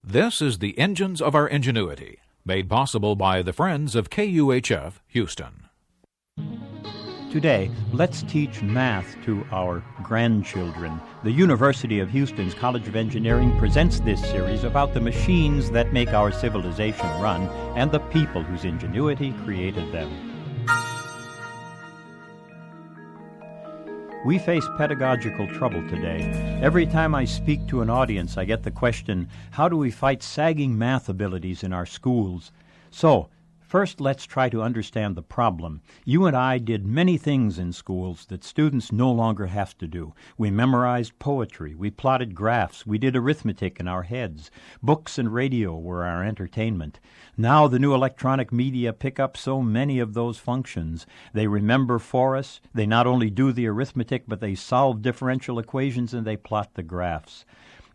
This is the Engines of Our Ingenuity, made possible by the Friends of KUHF Houston. Today, let's teach math to our grandchildren. The University of Houston's College of Engineering presents this series about the machines that make our civilization run and the people whose ingenuity created them. We face pedagogical trouble today. Every time I speak to an audience, I get the question, how do we fight sagging math abilities in our schools? So, first let's try to understand the problem. You and I did many things in schools that students no longer have to do. We memorized poetry, we plotted graphs, we did arithmetic in our heads. Books and radio were our entertainment. Now the new electronic media pick up so many of those functions. They remember for us, they not only do the arithmetic, but they solve differential equations and they plot the graphs.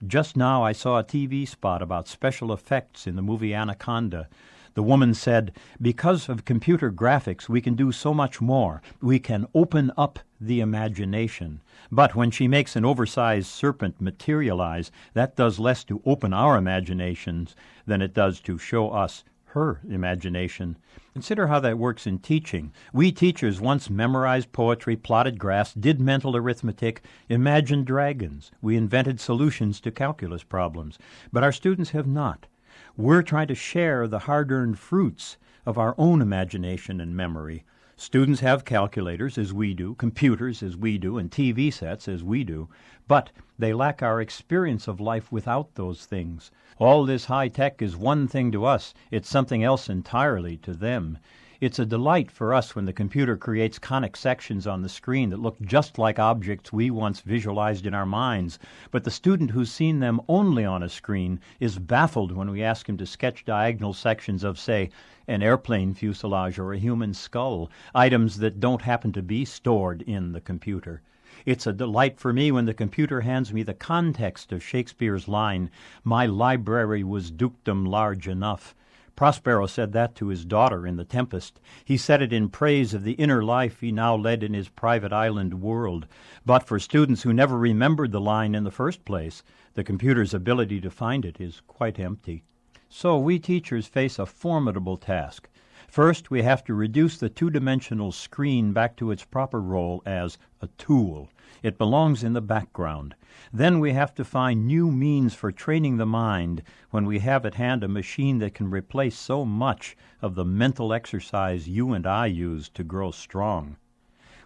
Just now I saw a TV spot about special effects in the movie Anaconda. The woman said, because of computer graphics, we can do so much more. We can open up the imagination. But when she makes an oversized serpent materialize, that does less to open our imaginations than it does to show us her imagination. Consider how that works in teaching. We teachers once memorized poetry, plotted graphs, did mental arithmetic, imagined dragons. We invented solutions to calculus problems. But our students have not. We're trying to share the hard-earned fruits of our own imagination and memory. Students have calculators, as we do, computers, as we do, and TV sets, as we do, but they lack our experience of life without those things. All this high tech is one thing to us. It's something else entirely to them. It's a delight for us when the computer creates conic sections on the screen that look just like objects we once visualized in our minds. But the student who's seen them only on a screen is baffled when we ask him to sketch diagonal sections of, say, an airplane fuselage or a human skull, items that don't happen to be stored in the computer. It's a delight for me when the computer hands me the context of Shakespeare's line, "My library was dukedom large enough." Prospero said that to his daughter in The Tempest. He said it in praise of the inner life he now led in his private island world. But for students who never remembered the line in the first place, the computer's ability to find it is quite empty. So we teachers face a formidable task. First, we have to reduce the two-dimensional screen back to its proper role as a tool. It belongs in the background. Then we have to find new means for training the mind when we have at hand a machine that can replace so much of the mental exercise you and I use to grow strong.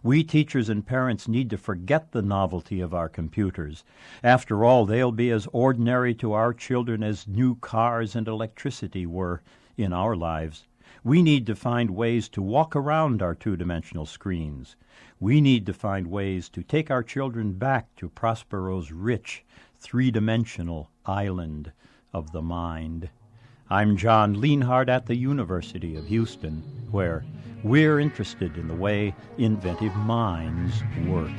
We teachers and parents need to forget the novelty of our computers. After all, they'll be as ordinary to our children as new cars and electricity were in our lives. We need to find ways to walk around our two-dimensional screens. We need to find ways to take our children back to Prospero's rich, three-dimensional island of the mind. I'm John Lienhardt at the University of Houston, where we're interested in the way inventive minds work.